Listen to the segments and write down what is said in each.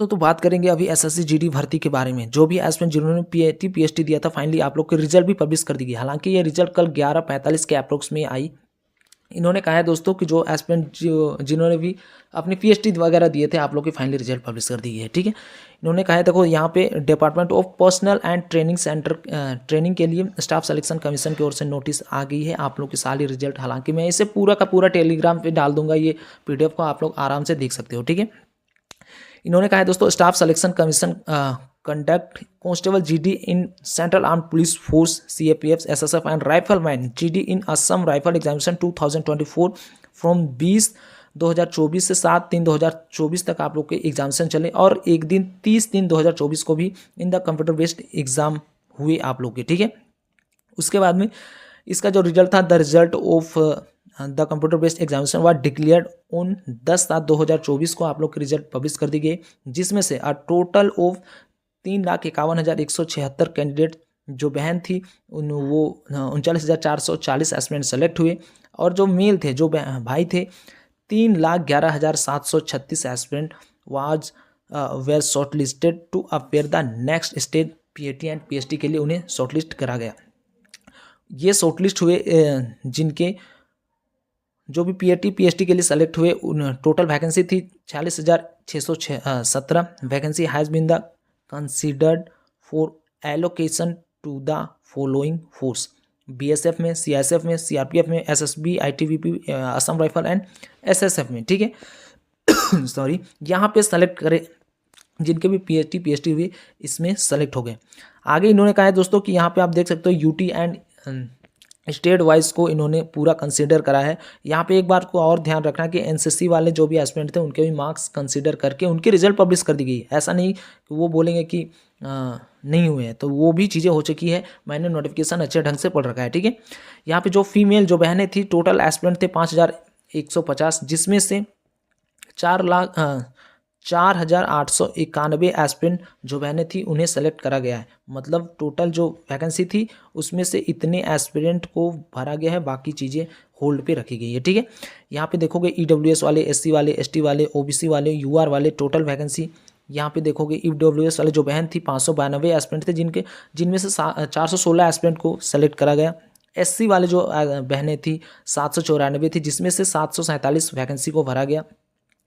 तो बात करेंगे अभी एसएससी जीडी भर्ती के बारे में। जो भी एस्पिरेंट जिन्होंने पीएटी पीएचडी दिया था, फाइनली आप लोग के रिजल्ट भी पब्लिश कर दी गई। हालांकि ये रिजल्ट कल 11:45 के अप्रोक्स में आई। इन्होंने कहा है दोस्तों कि जो एस्पिरेंट जिन्होंने भी अपनी पीएचडी वगैरह दिए थे, आप लोग की फाइनली रिजल्ट पब्लिश कर दी गई है। ठीक है, इन्होंने कहा है देखो यहाँ पे department of personal and training centre training के लिए स्टाफ सिलेक्शन कमीशन की ओर से नोटिस आ गई है आप लोग के सारी रिजल्ट। हालांकि मैं इसे पूरा का पूरा टेलीग्राम पे डाल दूंगा, ये पीडीएफ को आप लोग आराम से देख सकते हो। ठीक है, इन्होंने कहा है दोस्तों staff selection commission conduct constable GD in central arm police force CAPF SSF and rifleman GD in Assam rifle examination 2024 from 20/2024 से 7/3/2024 तक आप लोग के एग्जामिनेशन चले, और एक दिन 30/3/2024 को भी in the computer based exam हुए आप लोग के। ठीक है, उसके बाद में इसका जो रिजल्ट था, the result of the computer based examination was declared on 10/7/2024 को आप लोग के रिजल्ट पब्लिश कर दी गई, जिसमें से टोटल ऑफ 3,51,176 कैंडिडेट जो बहन थी वो 39,440 एस्पिरेंट सेलेक्ट हुए, और जो मेल थे जो भाई थे 3,11,736 aspirant was were shortlisted to appear the next stage PAT and PhD के लिए उन्हें शॉर्टलिस्ट करा गया। ये शॉर्टलिस्ट हुए जिनके जो भी पीएटी पीएचडी के लिए सेलेक्ट हुए, टोटल वैकेंसी थी 46,617 vacancy has been the considered for allocation to the following force, BSF में, सीआईएसएफ में, सीआरपीएफ में, SSB, ITBP, Assam rifle and SSF में। ठीक है, सॉरी, यहाँ पे सेलेक्ट करे जिनके भी पीएचडी पीएचडी हुए इसमें सेलेक्ट हो गए। आगे इन्होंने कहा है दोस्तों कि यहाँ पे आप देख सकते हो यूटी एंड स्टेट वाइज को इन्होंने पूरा कंसीडर करा है। यहाँ पे एक बार को और ध्यान रखना कि एनसीसी वाले जो भी एस्पिरेंट थे उनके भी मार्क्स कंसीडर करके उनके रिजल्ट पब्लिश कर दी गई। ऐसा नहीं कि वो बोलेंगे कि नहीं हुए हैं, तो वो भी चीज़ें हो चुकी है, मैंने नोटिफिकेशन अच्छे ढंग से पढ़ रखा है। ठीक है, यहाँ पे जो फीमेल जो बहनें थी, टोटल एस्पिरेंट थे 5,150, जिसमें से 4,891 एस्पिरेंट जो बहनें थी उन्हें सेलेक्ट करा गया है। मतलब टोटल जो वैकेंसी थी उसमें से इतने एस्पिरेंट को भरा गया है, बाकी चीज़ें होल्ड पे रखी गई है। ठीक है, यहाँ पे देखोगे ईडब्ल्यूएस वाले, एससी वाले, एसटी वाले, ओबीसी वाले, यूआर वाले, टोटल वैकेंसी यहाँ पे देखोगे ईडब्ल्यूएस वाले जो बहन थी 592 एस्पिरेंट थे, जिनमें से 416 एस्पिरेंट को सेलेक्ट करा गया। एससी वाले जो बहनें थी 794 थी, जिसमें से 747 वैकेंसी को भरा गया।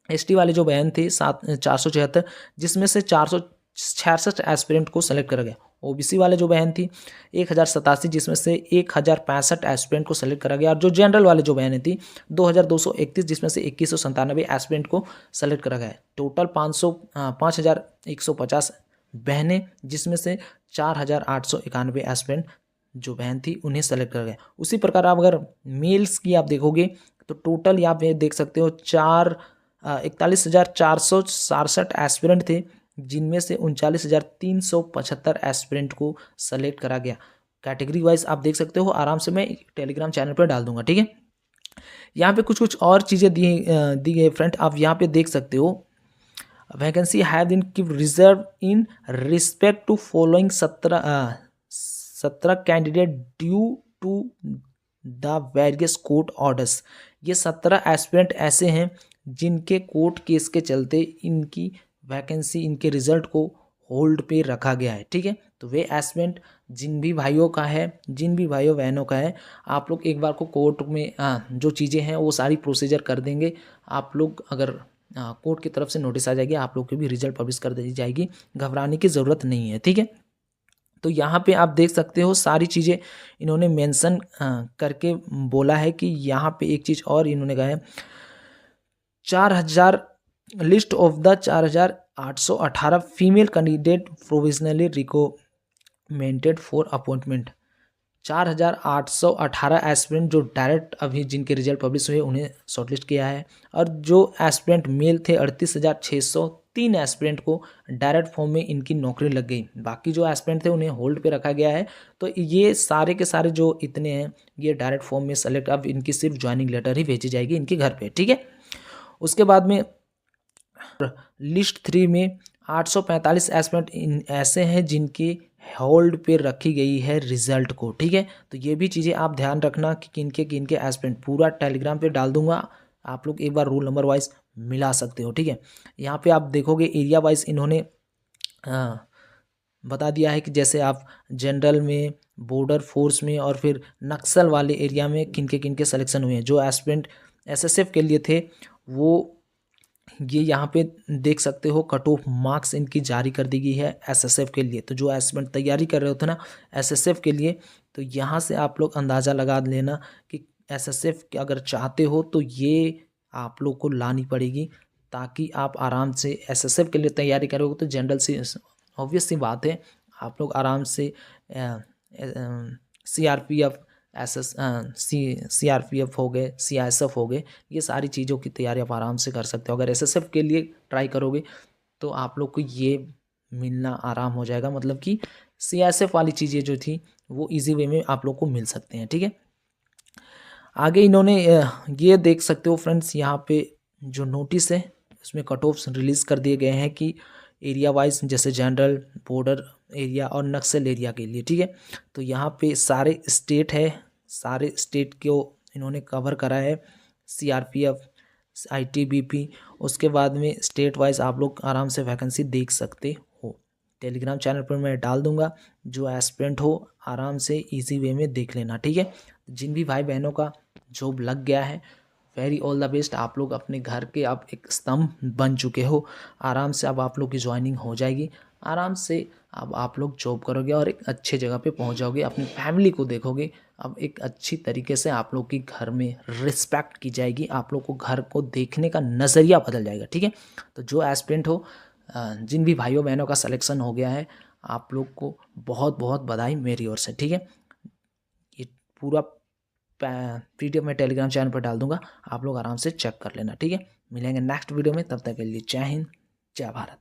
एसटी वाले जो बहन थे 476, जिसमें से 466 एस्पिरेंट को सेलेक्ट करा गया। ओबीसी वाले जो बहन थी 1,087, जिसमें से 1,065 एस्पिरेंट को सेलेक्ट करा गया। और जो जनरल वाले जो बहनें थी 2,231, जिसमें से 2,197 एस्पिरेंट को सेलेक्ट करा गया। टोटल 5,150 बहनें, जिसमें से 4,891 एस्पिरेंट जो बहन थी उन्हें सेलेक्ट करा गया। उसी प्रकार आप अगर मेल्स की आप देखोगे तो टोटल यहाँ पे देख सकते हो 41,467 एस्पिरेंट थे, जिनमें से 39,375 एस्पिरेंट को सेलेक्ट करा गया। कैटेगरी वाइज आप देख सकते हो, आराम से मैं टेलीग्राम चैनल पर डाल दूंगा। ठीक है, यहाँ पे कुछ और चीज़ें दी गई फ्रेंड, आप यहाँ पे देख सकते हो। Vacancy have been keeped reserve in respect to following 17 candidate due to the various court orders. ये 17 एस्पिरेंट ऐसे हैं जिनके कोर्ट केस के चलते इनकी वैकेंसी, इनके रिजल्ट को होल्ड पे रखा गया है। ठीक है, तो वे एस्पिरेंट जिन भी भाइयों का है, जिन भी भाइयों बहनों का है, आप लोग एक बार को कोर्ट में जो चीज़ें हैं वो सारी प्रोसीजर कर देंगे। आप लोग अगर कोर्ट की तरफ से नोटिस आ जाएगी, आप लोग की भी रिजल्ट पब्लिश कर दी जाएगी, घबराने की ज़रूरत नहीं है। ठीक है, तो यहाँ पे आप देख सकते हो सारी चीज़ें इन्होंने मेंशन करके बोला है कि यहाँ पे एक चीज़ और इन्होंने कहा है, 4,000 list of the 4,818 female candidate provisionally recommended for appointment. 4,818 aspirant जो डायरेक्ट अभी जिनके रिजल्ट पब्लिश हुए उन्हें शॉर्टलिस्ट किया है, और जो एस्पिरेंट मेल थे 38,603 एस्पिरेंट को डायरेक्ट फॉर्म में इनकी नौकरी लग गई। बाकी जो एस्पिरेंट थे उन्हें होल्ड पे रखा गया है। तो ये सारे के सारे जो इतने हैं ये डायरेक्ट फॉर्म में सेलेक्ट, अब इनकी सिर्फ ज्वाइनिंग लेटर ही भेजी जाएगी इनके घर पे। ठीक है, उसके बाद में लिस्ट 3 में 845 एस्पिरेंट ऐसे हैं जिनकी होल्ड पे रखी गई है रिजल्ट को। ठीक है, तो ये भी चीज़ें आप ध्यान रखना कि किनके एस्पिरेंट, पूरा टेलीग्राम पे डाल दूंगा, आप लोग एक बार रोल नंबर वाइज मिला सकते हो। ठीक है, यहाँ पे आप देखोगे एरिया वाइज इन्होंने बता दिया है कि जैसे आप जनरल में, बॉर्डर फोर्स में और फिर नक्सल वाले एरिया में किन के सिलेक्शन हुए हैं। जो एस्पिरेंट एसएसएफ के लिए थे वो ये यहाँ पे देख सकते हो, कट ऑफ मार्क्स इनकी जारी कर दी गई है एसएसएफ के लिए। तो जो एस्पिरेंट तैयारी कर रहे होते ना एसएसएफ के लिए, तो यहाँ से आप लोग अंदाज़ा लगा लेना कि एसएसएफ अगर चाहते हो तो ये आप लोग को लानी पड़ेगी, ताकि आप आराम से एसएसएफ के लिए तैयारी करोगे तो जनरल से ऑब्वियस सी बात है आप लोग आराम से सीआरपीएफ, सीआरपीएफ हो गए, सीआईएसएफ हो गए, ये सारी चीज़ों की तैयारी आप आराम से कर सकते हो। अगर एसएसएफ के लिए ट्राई करोगे तो आप लोग को ये मिलना आराम हो जाएगा, मतलब कि सीआईएसएफ वाली चीज़ें जो थी वो इजी वे में आप लोग को मिल सकते हैं। ठीक है, आगे इन्होंने ये देख सकते हो फ्रेंड्स, यहाँ पे जो नोटिस है उसमें कट ऑफ्स रिलीज़ कर दिए गए हैं कि एरिया वाइज, जैसे जनरल, बॉर्डर एरिया और नक्सल एरिया के लिए। ठीक है, तो यहाँ पे सारे स्टेट है, सारे स्टेट को इन्होंने कवर करा है, सीआरपीएफ, आईटीबीपी। उसके बाद में स्टेट वाइज आप लोग आराम से वैकेंसी देख सकते हो। टेलीग्राम चैनल पर मैं डाल दूंगा, जो एस्पिरेंट हो आराम से इजी वे में देख लेना। ठीक है, जिन भी भाई बहनों का जॉब लग गया है, वेरी ऑल द बेस्ट। आप लोग अपने घर के आप एक स्तंभ बन चुके हो, आराम से अब आप लोग की ज्वाइनिंग हो जाएगी, आराम से अब आप लोग जॉब करोगे और एक अच्छे जगह पे पहुंच जाओगे, अपनी फैमिली को देखोगे। अब एक अच्छी तरीके से आप लोग की घर में रिस्पेक्ट की जाएगी, आप लोग को घर को देखने का नज़रिया बदल जाएगा। ठीक है, तो जो एस्पिरेंट हो, जिन भी भाइयों बहनों का सिलेक्शन हो गया है, आप लोग को बहुत बहुत बधाई मेरी ओर से। ठीक है, ये पूरा पीडीएफ मैं टेलीग्राम चैनल पर डाल दूंगा, आप लोग आराम से चेक कर लेना। ठीक है, मिलेंगे नेक्स्ट वीडियो में, तब तक के लिए जय हिंद, जय भारत।